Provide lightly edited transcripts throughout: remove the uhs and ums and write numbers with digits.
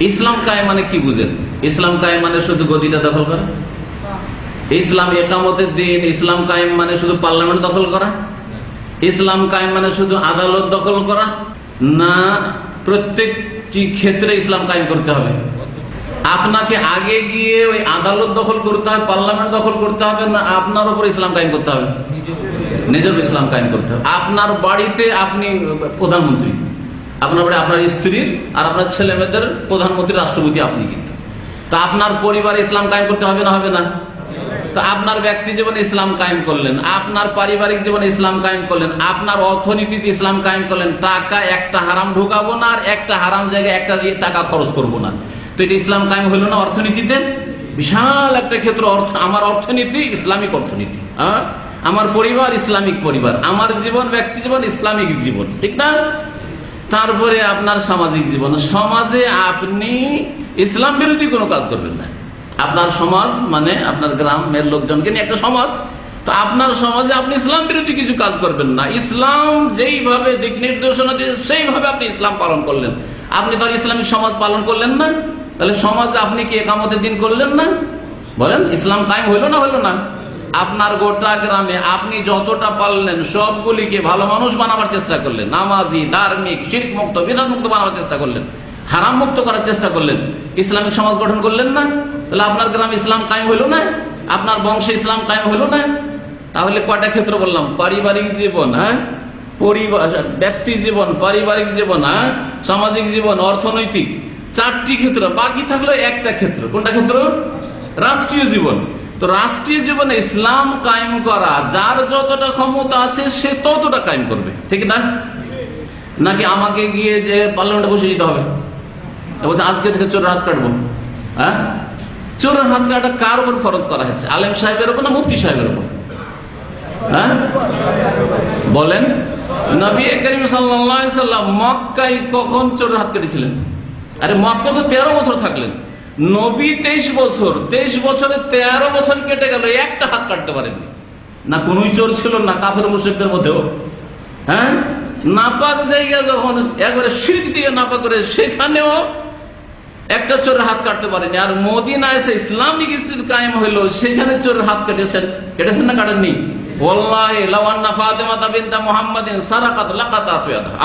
ইসলাম কায়েম মানে কি বুঝেন? ইসলাম কায়েম মানে শুধু গদিটা দখল করা? ইসলাম একামতের দিন ইসলাম কায়েম মানে শুধু পার্লামেন্ট দখল করা? ইসলাম কায়েম মানে শুধু আদালত দখল করা? না, প্রত্যেকটি ক্ষেত্রে ইসলাম কায়েম করতে হবে। আপনাকে আগে গিয়ে ওই আদালত দখল করতে হবে, পার্লামেন্ট দখল করতে হবে, না আপনার উপর ইসলাম কায়েম করতে হবে? নিজের ইসলাম কায়েম করতে হবে। আপনার বাড়িতে আপনি প্রধানমন্ত্রী, আপনার বাড়ি আপনার স্ত্রীর আর আপনার ছেলে মেয়েদের প্রধানমন্ত্রী, রাষ্ট্রপতি আপনি, কিন্তু তা আপনার পরিবারে ইসলাম কায়েম করতে হবে না, হবে না? তো আপনার ব্যক্তি জীবনে ইসলাম কায়েম করলেন, আপনার পারিবারিক জীবনে ইসলাম কায়েম করলেন, আপনার অর্থনীতিতে ইসলাম কায়েম করলেন। টাকা একটা হারাম ঢুকাবো না, আর একটা হারাম জায়গায় একটা টাকা খরচ করবো না। তো এটা ইসলাম কায়েম হইল না? অর্থনীতিতে বিশাল একটা ক্ষেত্র, আমার অর্থনীতি ইসলামিক অর্থনীতি, আমার পরিবার ইসলামিক পরিবার, আমার জীবন ব্যক্তি জীবন ইসলামিক জীবন, ঠিক না? তারপরে আপনার সামাজিক জীবন, সমাজে আপনি ইসলাম বিরোধী কোনো কাজ করবেন না। আপনার সমাজ মানে আপনার গ্রামের লোকজনকে নিয়ে একটা সমাজ, তো আপনার সমাজে আপনি ইসলাম বিরোধী কিছু কাজ করবেন না। ইসলাম যেইভাবে দিক নির্দেশনা দিয়ে সেইভাবে আপনি ইসলাম পালন করলেন। আপনি তাহলে ইসলামিক সমাজ পালন করলেন না? তাহলে সমাজে আপনি কি একামতের দিন করলেন না? বলেন, ইসলাম কায়েম হইল না, হইল না? আপনার গোটা গ্রামে আপনি যতটা পারলেন সবগুলিকে ভালো মানুষ বানাবার চেষ্টা করলেন, নামাজি, ধার্মিক, শিরক মুক্ত, বিদআত মুক্ত বানাবার চেষ্টা করলেন, হারাম মুক্ত করার চেষ্টা করলেন, ইসলামিক সমাজ গঠন করলেন না? তাহলে আপনার গ্রামে ইসলাম কায়েম হইল না? আপনার বংশে ইসলাম কায়েম হইল না? তাহলে কয়টা ক্ষেত্র বললাম? পারিবারিক জীবন, ব্যক্তি জীবন, পারিবারিক জীবন, সামাজিক জীবন, অর্থনৈতিক, চারটি ক্ষেত্র। বাকি থাকলো একটা ক্ষেত্র। কোনটা ক্ষেত্র? রাষ্ট্রীয় জীবন। তো রাষ্ট্রীয় জীবনে ইসলাম কায়েম করা, যার যতটা ক্ষমতা আছে সে ততটা কায়েম করবে, ঠিক না? নাকি আমাকে গিয়ে যে পার্লামেন্টে বসে দিতে হবে, বলছে আজকে থেকে চোরের হাত কাটবো? চোরের হাত কাটা কার উপর ফরজ করা হয়েছে? আলেম সাহেবের উপর না মুফতি সাহেবের উপর? বলেন, নবী করিম সাল্লাল্লাহু আলাইহি সাল্লাম মক্কায় কখন চোরের হাত কেটেছিলেন? আরে মক্কা তো 13 বছর থাকলেন, নবী 23 বছর, 23 বছরে 13 বছর কেটে গেল, একটা হাত কাটতে পারেননি। না কোনই চোর ছিল না কাফের মুশরিকদের মধ্যেও? নাপাক জায়গা যখন একবারে শিরক দিয়ে নাপাক করে, সেখানেও একটা চোরের হাত কাটতে পারেনি। আর মদিনায় এসে ইসলামিক স্টেট কায়েম হইলো, সেখানে চোরের হাত কেটেছেন না কাটেননি?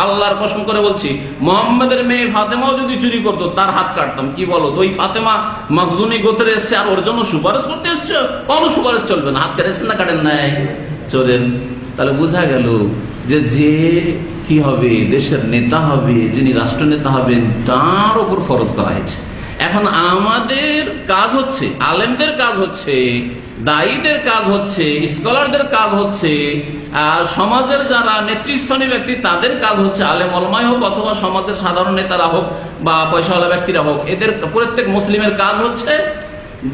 আল্লাহর কসম করে বলছি, মুহাম্মাদের মেয়ে ফাতেমাও যদি চুরি করতো তার হাত কাটতাম। কি বলো? তো ওই ফাতেমা মাখজুমি গোত্রে এসছে, আর ওর জন্য সুপারিশ করতে এসছে? কোনো সুপারিশ চলবে না। হাত কেটেছেন না কাটেন নাই চোরের? তাহলে বোঝা গেল যে কি হবে, দেশের নেতা হবে, যিনি রাষ্ট্রনেতা হবেন, তার উপর ফরজ করা হয়েছে। এখন আমাদের কাজ হচ্ছে, আলেমদের কাজ হচ্ছে, দায়ীদের কাজ হচ্ছে, স্কলারদের কাজ হচ্ছে, সমাজের যারা নেতৃস্থানীয় ব্যক্তি তাদের কাজ হচ্ছে, আলেম ওলামাই হোক অথবা সমাজের সাধারণ নেতারা হোক বা পয়সাওয়ালা ব্যক্তিরা হোক, এদের প্রত্যেক মুসলিমের কাজ হচ্ছে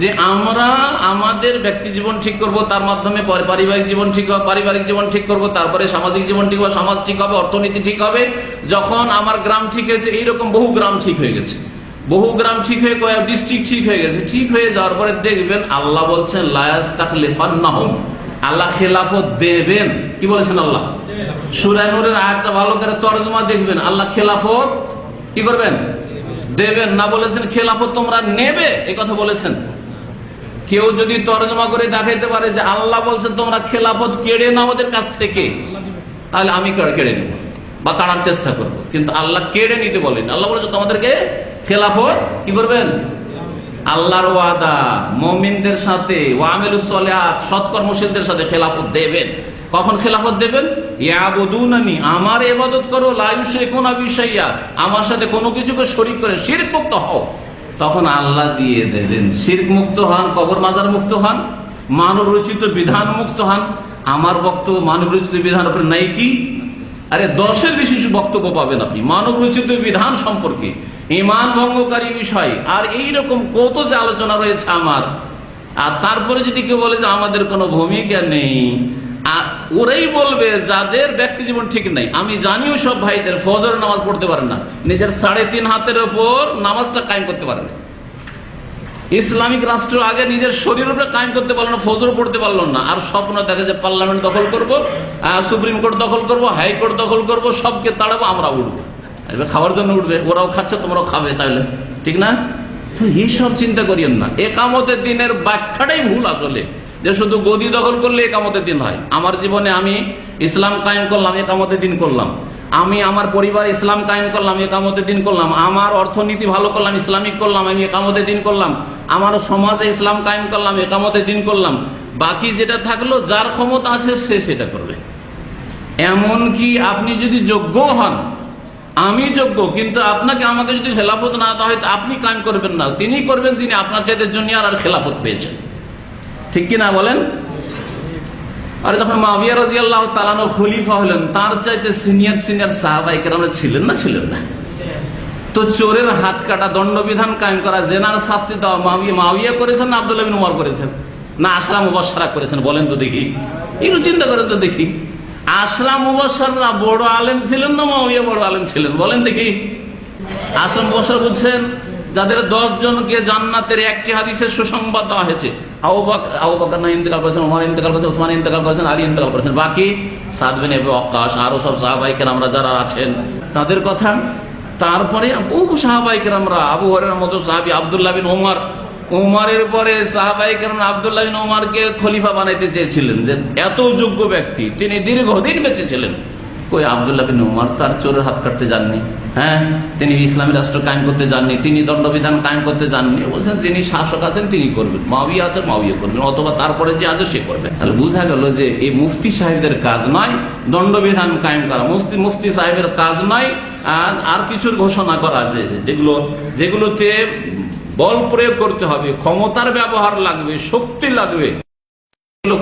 যে আমরা আমাদের ব্যক্তি জীবন ঠিক করব, তার মাধ্যমে পারিবারিক জীবন ঠিক হবে, পারিবারিক জীবন ঠিক করব, তারপরে সামাজিক জীবন ঠিক হবে, সমাজ ঠিক হবে, অর্থনীতি ঠিক হবে। যখন আমার গ্রাম ঠিক হয়েছে, এইরকম বহু গ্রাম ঠিক হয়ে গেছে, বহু গ্রাম ঠিক হয়ে কয়েক ডিস্ট্রিক্ট ঠিক হয়ে গেছে। ঠিক হয়ে যাওয়ার পরে দেখবেন আল্লাহ বলছেন লা ইস্তাখলিফান্নাহুম, আল্লাহ খেলাফত দেবেন। কি বলেছেন আল্লাহ? সূরা নূরের আয়াতটা ভালো করে তরজমা দেখবেন, আল্লাহ খেলাফত কি করবেন? দেবেন। না বলেছেন খেলাফত তোমরা নেবে, এই কথা বলেছেন। কেউ যদি তরজমা করে দেখাইতে পারে যে আল্লাহ বলছেন তোমরা খেলাফত কেড়ে নাও ওদের কাছ থেকে, তাহলে আমি কেড়ে নেব বা কাড়ার চেষ্টা করব, কিন্তু আল্লাহ কেড়ে নিতে বলেন। আল্লাহ বলেছে তোমাদেরকে খেলাফত কি করবেন? আল্লাহর ওয়াদা মুমিনদের সাথে, ওয়ামিলুস সলিহাত, সৎকর্মশীলদের সাথে খেলাফত দেবেন। কখন খেলাফত দেবেন? ইয়াবুদুনানি, আমার ইবাদত করো, লা ইউশরিকুনা বি শাইআ, আমার সাথে কোনো কিছুকে শরীক করে শিরক মুক্ত হও, তখন আল্লাহ দিয়ে দেবেন। শিরক মুক্ত হন, কবর মাজার মুক্ত হন, মানব রচিত বিধান মুক্ত হন। আমার বক্তব্য মানব রচিত বিধান উপরে নাই কি? আরে 10-এর বেশি বক্তব্য পাবেন আপনি মানব রচিত বিধান সম্পর্কে, ঈমান ভঙ্গকারী বিষয়, আর এইরকম কত যে আলোচনা রয়েছে আমার। আর তারপরে যদি কেউ বলে যে আমাদের কোনো ভূমিকা নেই, ওরাই বলবে যাদের ব্যক্তি জীবন ঠিক নাই। আমি জানিও সব ভাইদের ফজর নামাজ পড়তে পারেন না, নিজের 3.5 হাতের উপর নামাজটা কায়েম করতে পারেন না। ইসলামিক রাষ্ট্র আগে নিজের শরীরের উপরে কায়েম করতে পারলো না, ফজর পড়তে পারলো না, আর স্বপ্ন দেখে যে পার্লামেন্ট দখল করব, সুপ্রিম কোর্ট দখল করব, হাইকোর্ট দখল করব, সবকে তাড়াবো, আমরা উঠবো। খাওয়ার জন্য উঠবে, ওরাও খাচ্ছে তোমরাও খাবে, তাহলে ঠিক না? তো এইসব চিন্তা করিয়েন না। একামতের দিনের ব্যাখ্যাটাই ভুল আসলে, যে শুধু গদি দখল করলে একামতের দিন হয়। আমার জীবনে আমি ইসলাম কায়েম করলাম, একামতের দিন করলাম। আমি আমার পরিবার ইসলাম কায়েম করলাম, একামতের দিন করলাম। আমার অর্থনীতি ভালো করলাম, ইসলামিক করলাম, আমি একামতের দিন করলাম। আমার সমাজে ইসলাম কায়েম করলাম, একামতের দিন করলাম। বাকি যেটা থাকলো, যার ক্ষমতা আছে সে সেটা করবে। এমনকি আপনি যদি যোগ্য হন, আমি যোগ্য, কিন্তু আপনাকে আমাকে যদি খেলাফত না দেওয়া হয়, আপনি কায়েম করবেন না, তিনি করবেন যিনি আপনার চাইতে জুনিয়র আর খেলাফত পেয়েছেন। ঠিক কিনা বলেন? আর যখন মুআবিয়া রাদিয়াল্লাহু তাআলা আনহু খলিফা হলেন, তার চাইতে সিনিয়র সাহাবায়ে কেরামরা ছিলেন না? তো চোরের হাত কাটা, দণ্ডবিধান কায়েম করা, জেনার শাস্তি দেওয়া মুআবিয়া করেছেন না আব্দুল্লাহ বিন উমর করেছেন, না আশরা মুবাশশারা করেছেন? বলেন তো দেখি, একটু চিন্তা করেন তো দেখি। আশরা মুবাশশাররা বড় আলেম ছিলেন না মুআবিয়া বড় আলেম ছিলেন? বলেন দেখি। আশরা মুবাশশার বুঝছেন, যাদের 10 জনকে জান্নাতের একটি হাদিসের সুসংবাদ দেওয়া হয়েছে। আবু বকর না ইন্তেকাল করেছেন, ওমর ইন্তেকাল করেছেন, ওসমান ইন্তেকাল করেছেন, আলী ইন্তেকাল করেছেন। বাকি সাদ বিন আবি ওয়াক্কাস, আরো সব সাহাবায়ে কেরামরা যারা আছেন তাদের কথা। তারপরে বহু সাহাবায়ে কেরামরা, আবু হুরায়রার মতো সাহাবী আব্দুল্লাহ বিন ওমর, ওমরের পরে সাহাবায়ে কেরাম আব্দুল্লাহ বিন ওমরকে খলিফা বানাইতে চেয়েছিলেন, যে এত যোগ্য ব্যক্তি, তিনি দীর্ঘদিন বেঁচে ছিলেন। কই আব্দুল্লাহ বিন উমর তার চোরের হাত কাটতে যাননি, হ্যাঁ, তিনি ইসলামী রাষ্ট্র কায়েম করতে যাননি, তিনি দণ্ডবিধান কায়েম করতে যাননি। বলছেন যিনি শাসক আছেন তিনি করবেন, মুআবিয়া আছেন মুআবিয়া করবেন, অথবা তারপরে যে আছে সে করবে। তাহলে বোঝা গেল যে এই মুফতি সাহেবদের কাজ নয় দণ্ডবিধান কায়েম করা, মুফতি সাহেবের কাজ নয় আর কিছুর ঘোষণা করা, যেগুলোতে বল প্রয়োগ করতে হবে, ক্ষমতার ব্যবহার লাগবে, শক্তি লাগবে,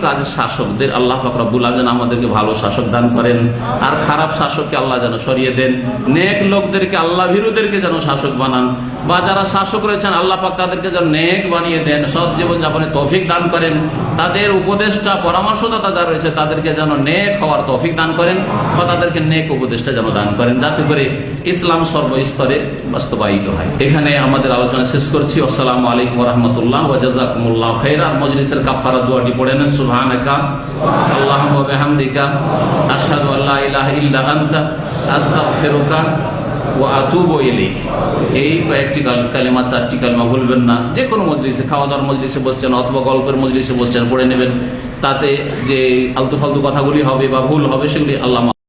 কাজ শাসকদের। আল্লাহ পাক রব্বুল আলামিন আমাদেরকে ভালো শাসক দান করেন, আর খারাপ শাসককে আল্লাহ যেন সরিয়ে দেন। নেক লোকদেরকে, আল্লাহ ভীরুদেরকে যেন শাসক বানান, বা যারা শাসক রয়েছেন আল্লাহ পাক তাদেরকে যেন নেক বানিয়ে দেন, সৎ জীবন যাপনের তৌফিক দান করেন। তাদের উপদেষ্টা পরামর্শদাতা যারা রয়েছে তাদেরকে যেন নেক হওয়ার তৌফিক দান করেন, বা তাদেরকে নেক উপদেষ্টা যেন দান করেন, যাতে করে ইসলাম সর্বস্তরে বাস্তবায়িত হয়। এখানে আমাদের আলোচনা শেষ করছি। আসসালামু আলাইকুম ওয়া রাহমাতুল্লাহ ওয়া জাযাকুমুল্লাহু খাইরান। মজলিসের কাফারা দোয়াটি পড়ে নেন। সুবহানাকা আল্লাহুম্মা ওয়া বিহামদিকা আশহাদু আল্লা ইলাহা ইল্লা আনতা আস্তাগফিরুকা ওয়া আতুবু ইলাইক। এই কয়েকটি কালিমা, 4টি কালিমা ভুলবেন না। যে কোনো মজলিসে, খাওয়া দাওয়ার মজলিসে বসছেন অথবা গল্পের মজলিসে বসছেন, পড়ে নেবেন। তাতে যে আলতু ফালতু কথাগুলি হবে বা ভুল হবে সেগুলি আল্লাহ